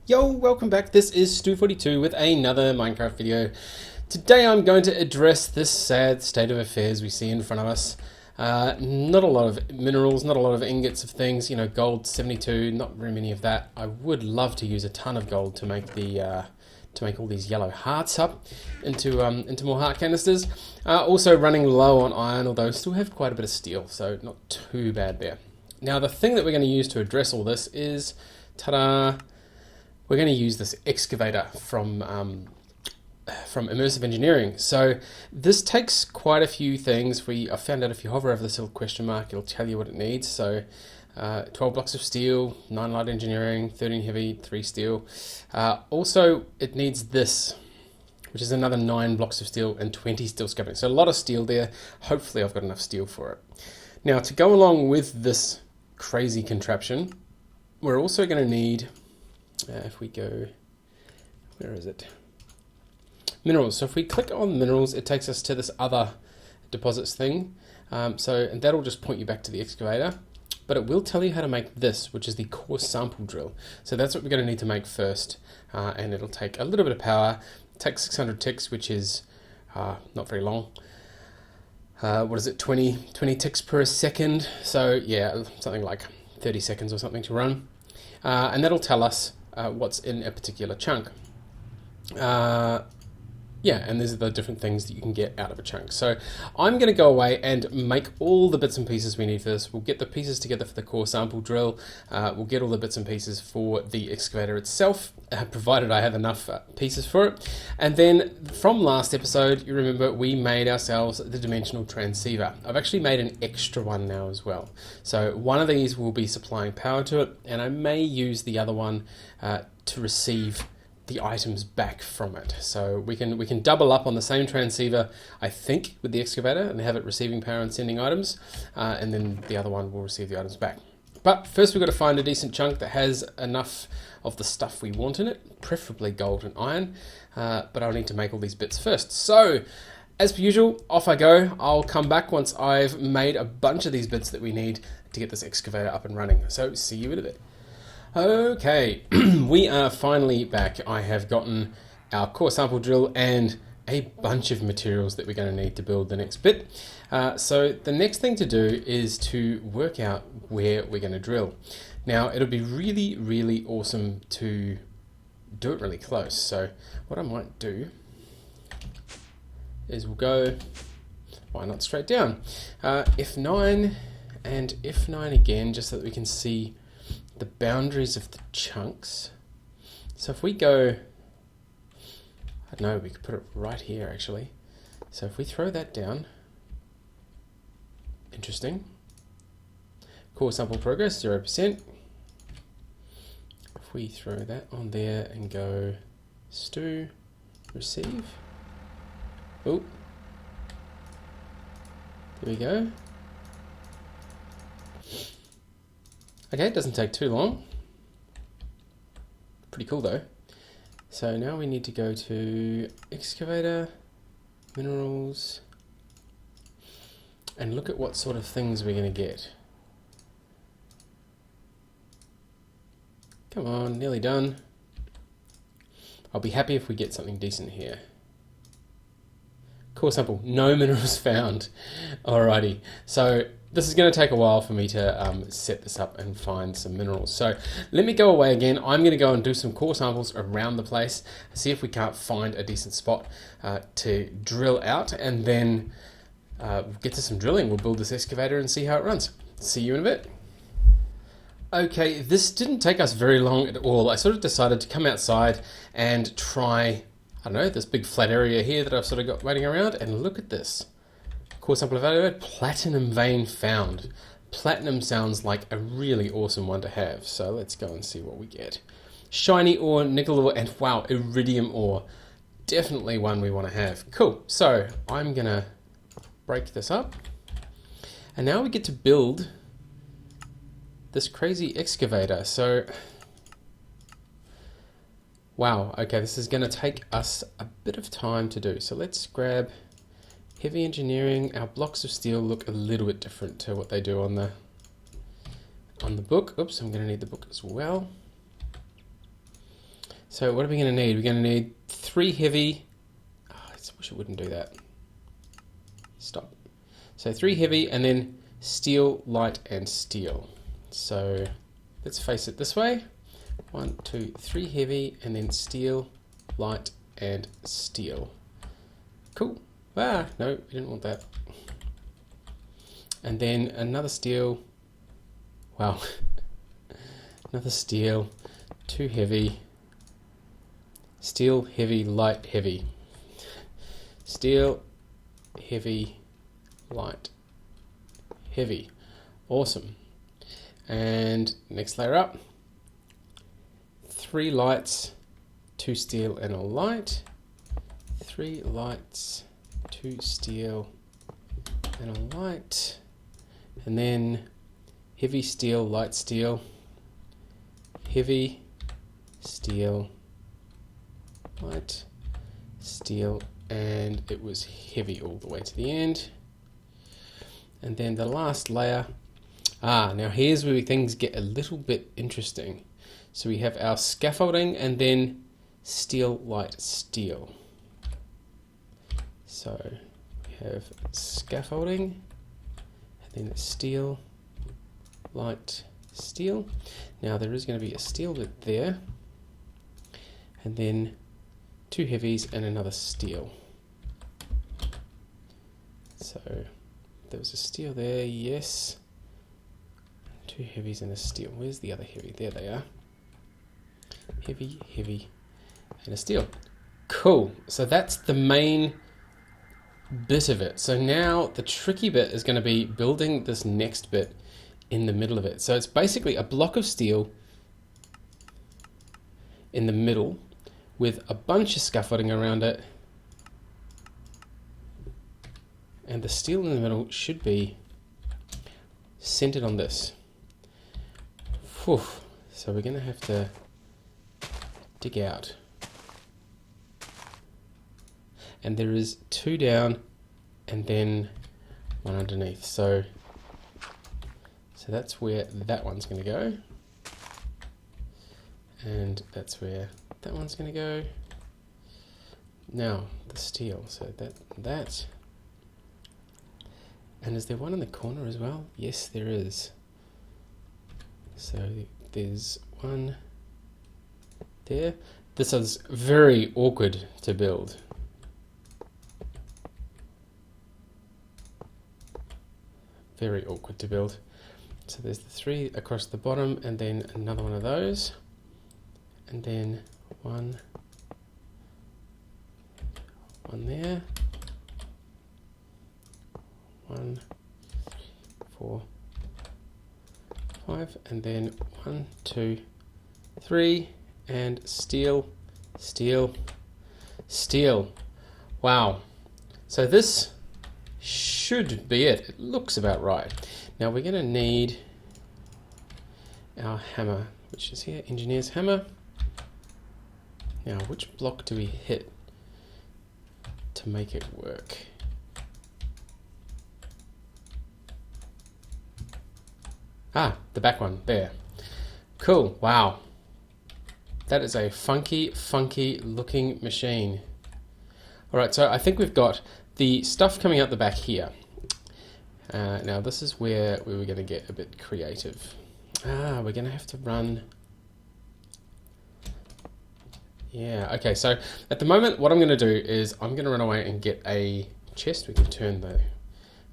Yo, welcome back. This is Stu42 with another Minecraft video. Today I'm going to address this sad state of affairs we see in front of us. Not a lot of minerals, not a lot of ingots of things, you know, gold 72, not very many of that. I would love to use a ton of gold to make the to make all these yellow hearts up into more heart canisters. Also running low on iron, although still have quite a bit of steel, so not too bad there. Now the thing that we're going to use to address all this is, ta-da! We're going to use this excavator from Immersive Engineering. So this takes quite a few things. I found out if you hover over this little question mark, it'll tell you what it needs. So 12 blocks of steel, 9 light engineering, 13 heavy, 3 steel. Also, it needs this, which is another 9 blocks of steel and 20 steel scrapping. So a lot of steel there. Hopefully I've got enough steel for it. Now to go along with this crazy contraption, we're also going to need... if we go, where is it? Minerals. So if we click on minerals, it takes us to this other deposits thing. And that'll just point you back to the excavator, but it will tell you how to make this, which is the core sample drill. So that's what we're going to need to make first. And it'll take a little bit of power. It takes 600 ticks, which is not very long. What is it? 20 ticks per second. So yeah, something like 30 seconds or something to run. And that'll tell us what's in a particular chunk. And these are the different things that you can get out of a chunk. So I'm going to go away and make all the bits and pieces we need for this. We'll get the pieces together for the core sample drill. We'll get all the bits and pieces for the excavator itself, provided I have enough pieces for it. And then from last episode, you remember we made ourselves the dimensional transceiver. I've actually made an extra one now as well. So one of these will be supplying power to it, and I may use the other one to receive the items back from it. So we can double up on the same transceiver, I think, with the excavator and have it receiving power and sending items, and then the other one will receive the items back. But first we've got to find a decent chunk that has enough of the stuff we want in it, preferably gold and iron, but I'll need to make all these bits first. So as per usual, off I go. I'll come back once I've made a bunch of these bits that we need to get this excavator up and running. So see you in a bit. Okay, we are finally back. I have gotten our core sample drill and a bunch of materials that we're going to need to build the next bit. So the next thing to do is to work out where we're going to drill. Now, it'll be really, really awesome to do it really close. So what I might do is we'll go, why not straight down? F9 and F9 again, just so that we can see the boundaries of the chunks. So if we go, I don't know, we could put it right here actually. So if we throw that down, interesting. Core sample progress 0%. If we throw that on there and go Stu, receive. Oh, there we go. Okay, it doesn't take too long. Pretty cool though. So now we need to go to excavator, minerals, and look at what sort of things we're going to get. Come on, nearly done. I'll be happy if we get something decent here. Core sample, no minerals found. Alrighty, so this is going to take a while for me to set this up and find some minerals. So let me go away again. I'm going to go and do some core samples around the place, see if we can't find a decent spot to drill out, and then get to some drilling. We'll build this excavator and see how it runs. See you in a bit. Okay, this didn't take us very long at all. I sort of decided to come outside and try, I don't know, this big flat area here that I've sort of got waiting around, and look at this. Core sample evaluated, platinum vein found. Platinum sounds like a really awesome one to have, so let's go and see what we get. Shiny ore, nickel ore, and wow, iridium ore. Definitely one we want to have. Cool, so I'm gonna break this up, and now we get to build this crazy excavator. So wow, okay, this is gonna take us a bit of time to do. So let's grab heavy engineering. Our blocks of steel look a little bit different to what they do on the book. Oops, I'm going to need the book as well. So what are we going to need? We're going to need 3 heavy. Oh, I wish it wouldn't do that. Stop. So 3 heavy and then steel, light, and steel. So let's face it this way. 1, 2, 3 heavy and then steel, light, and steel. Cool. Ah, no, we didn't want that. And then another steel. Wow. Another steel. 2 heavy. Steel, heavy, light, heavy. Steel, heavy, light, heavy. Awesome. And next layer up. 3 lights, 2 steel, and a light. 3 lights, 2 steel, and a light. And then heavy steel, light steel, heavy steel, light steel, and it was heavy all the way to the end. And then the last layer. Now here's where things get a little bit interesting. So we have our scaffolding and then steel, light, steel. So we have scaffolding and then steel, light, steel. Now there is going to be a steel bit there, and then 2 heavies and another steel. So there was a steel there, yes. 2 heavies and a steel. Where's the other heavy? There they are. Heavy, heavy, and a steel. Cool. So that's the main bit of it. So now the tricky bit is going to be building this next bit in the middle of it. So it's basically a block of steel in the middle with a bunch of scaffolding around it, and the steel in the middle should be centered on this. Whew. So we're going to have to dig out, and there is 2 down and then 1 underneath. So that's where that one's going to go, and that's where that one's going to go. Now the steel, so that, and is there one in the corner as well? Yes, there is. So there's one there. This is very awkward to build. Very awkward to build. So there's the 3 across the bottom, and then another one of those, and then one there, 1, 4, 5, and then 1, 2, 3, and steel, steel, steel. Wow. So this should be it. It looks about right. Now we're going to need our hammer, which is here, engineer's hammer. Now which block do we hit to make it work? The back one, there. Cool, wow. That is a funky, funky looking machine. Alright, so I think we've got the stuff coming out the back here. Now this is where we were going to get a bit creative. We're going to have to run... Yeah, okay, so at the moment what I'm going to do is I'm going to run away and get a chest. We can turn the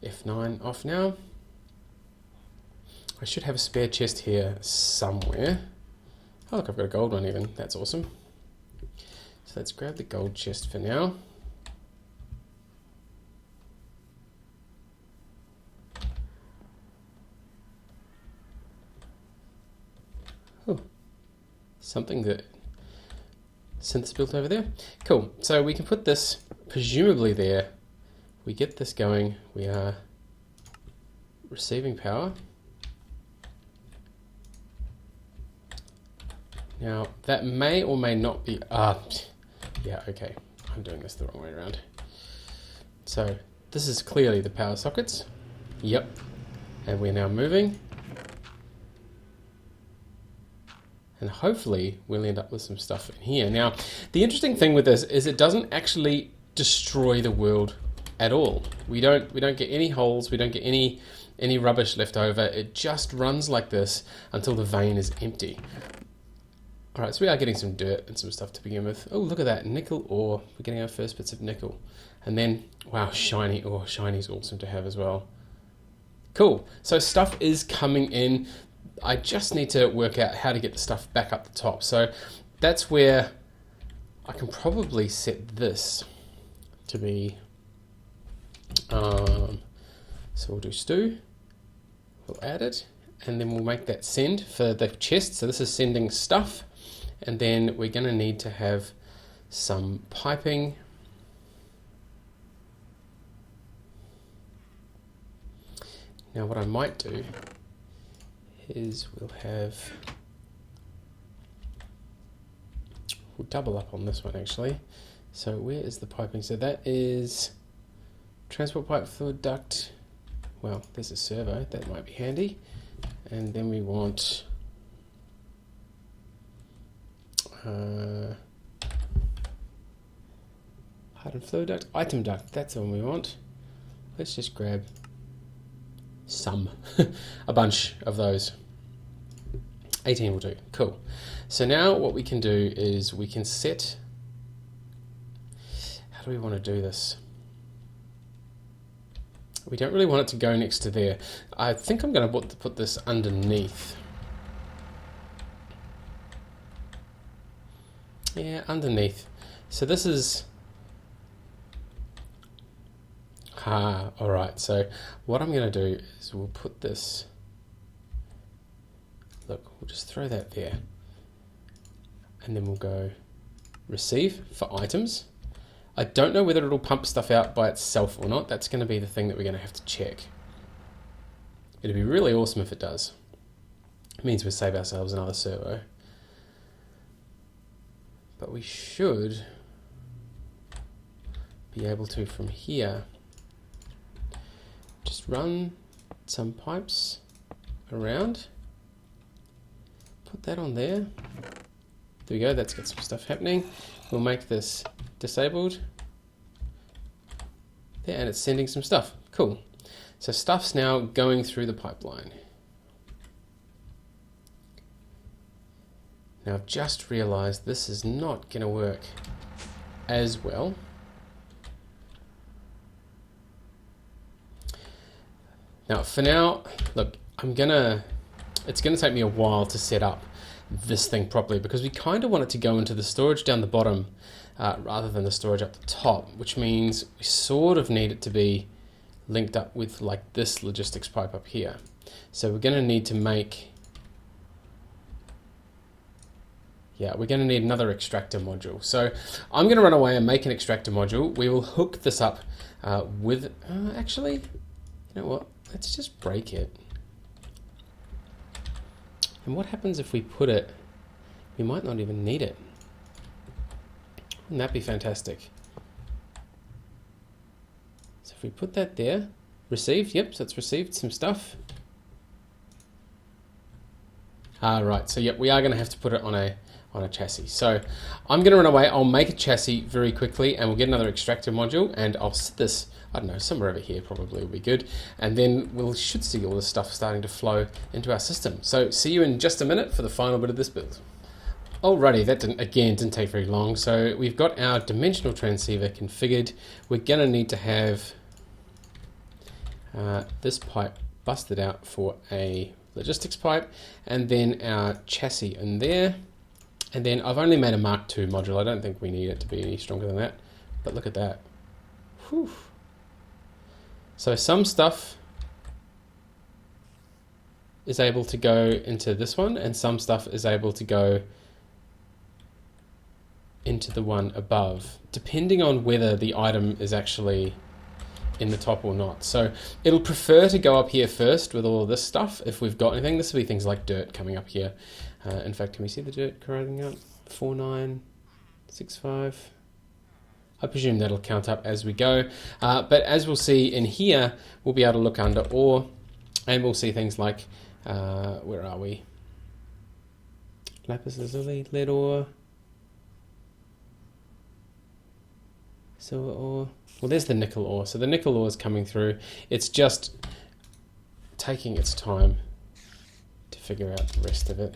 F9 off now. I should have a spare chest here somewhere. Oh look, I've got a gold one even. That's awesome. So let's grab the gold chest for now. Oh, something that synth's built over there. Cool. So we can put this presumably there. We get this going. We are receiving power. Now that may or may not be, yeah, okay, I'm doing this the wrong way around. So this is clearly the power sockets. Yep, and we're now moving. and hopefully we'll end up with some stuff in here. Now, the interesting thing with this is it doesn't actually destroy the world at all. We don't get any holes, we don't get any rubbish left over. It just runs like this until the vein is empty. All right, so we are getting some dirt and some stuff to begin with. Oh, look at that, nickel ore. We're getting our first bits of nickel. And then, wow, shiny ore. Shiny's awesome to have as well. Cool, so stuff is coming in. I just need to work out how to get the stuff back up the top. So that's where I can probably set this to be, so we'll do stew, we'll add it, and then we'll make that send for the chest. So this is sending stuff, and then we're going to need to have some piping. Now what I might do is we'll double up on this one actually. So where is the piping? So that is transport pipe, fluid duct. Well, there's a servo, that might be handy. And then we want item fluid duct, item duct, that's the one we want. Let's just grab a bunch of those. 18 will do, cool. So now what we can do is we can set, how do we want to do this? We don't really want it to go next to there. I think I'm going to put this underneath. Yeah, underneath. So this is, alright, so what I'm going to do is we'll put this, look, we'll just throw that there. And then we'll go receive for items. I don't know whether it'll pump stuff out by itself or not. That's going to be the thing that we're going to have to check. It'd be really awesome if it does. It means we save ourselves another servo. But we should be able to, from here, just run some pipes around. Put that on there. There we go, that's got some stuff happening. We'll make this disabled. There, and it's sending some stuff. Cool. So stuff's now going through the pipeline. Now I've just realized this is not going to work as well. Now for now, look, it's gonna take me a while to set up this thing properly because we kind of want it to go into the storage down the bottom rather than the storage up the top, which means we sort of need it to be linked up with like this logistics pipe up here. So we're gonna need to make, we're gonna need another extractor module. So I'm gonna run away and make an extractor module. We will hook this up with, actually, you know what? Let's just break it. And what happens if we put it, we might not even need it. Wouldn't that be fantastic? So if we put that there, received, yep, so it's received some stuff. Right, so yep, we are gonna have to put it on a chassis. So I'm gonna run away, I'll make a chassis very quickly and we'll get another extractor module and I'll set this, I don't know, somewhere over here probably will be good. And then we should see all this stuff starting to flow into our system. So see you in just a minute for the final bit of this build. Alrighty, that didn't take very long. So we've got our dimensional transceiver configured. We're gonna need to have this pipe busted out for a logistics pipe and then our chassis in there. And then I've only made a Mark II module. I don't think we need it to be any stronger than that. But look at that. Whew. So some stuff is able to go into this one and some stuff is able to go into the one above, depending on whether the item is actually in the top or not. So it'll prefer to go up here first with all of this stuff if we've got anything. This will be things like dirt coming up here. In fact, can we see the dirt corroding up? 4965. I presume that'll count up as we go. But as we'll see in here, we'll be able to look under ore and we'll see things like, where are we? lapis lazuli, lead ore, silver ore. Well, there's the nickel ore. So the nickel ore is coming through. It's just taking its time to figure out the rest of it.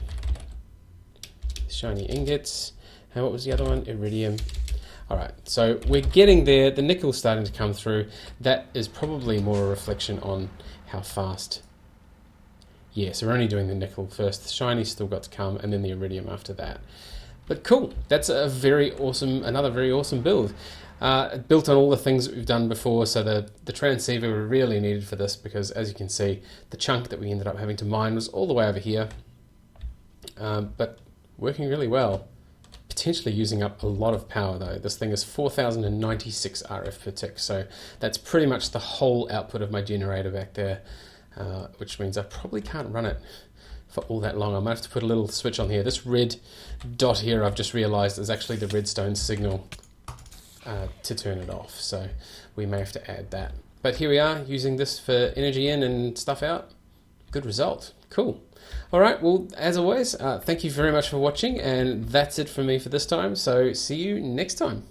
Shiny ingots. And what was the other one? Iridium. Alright, so we're getting there. The nickel's starting to come through. That is probably more a reflection on how fast. Yeah, so we're only doing the nickel first. The shiny's still got to come, and then the iridium after that. But cool, that's a very awesome, another very awesome build. Built on all the things that we've done before, so the transceiver were really needed for this because, as you can see, the chunk that we ended up having to mine was all the way over here. But working really well. Potentially using up a lot of power though. This thing is 4096 RF per tick, so that's pretty much the whole output of my generator back there, which means I probably can't run it for all that long. I might have to put a little switch on here. This red dot here, I've just realized, is actually the redstone signal to turn it off, so we may have to add that. But here we are, using this for energy in and stuff out. Good result. Cool. Alright, well, as always, thank you very much for watching, and that's it from me for this time, so see you next time.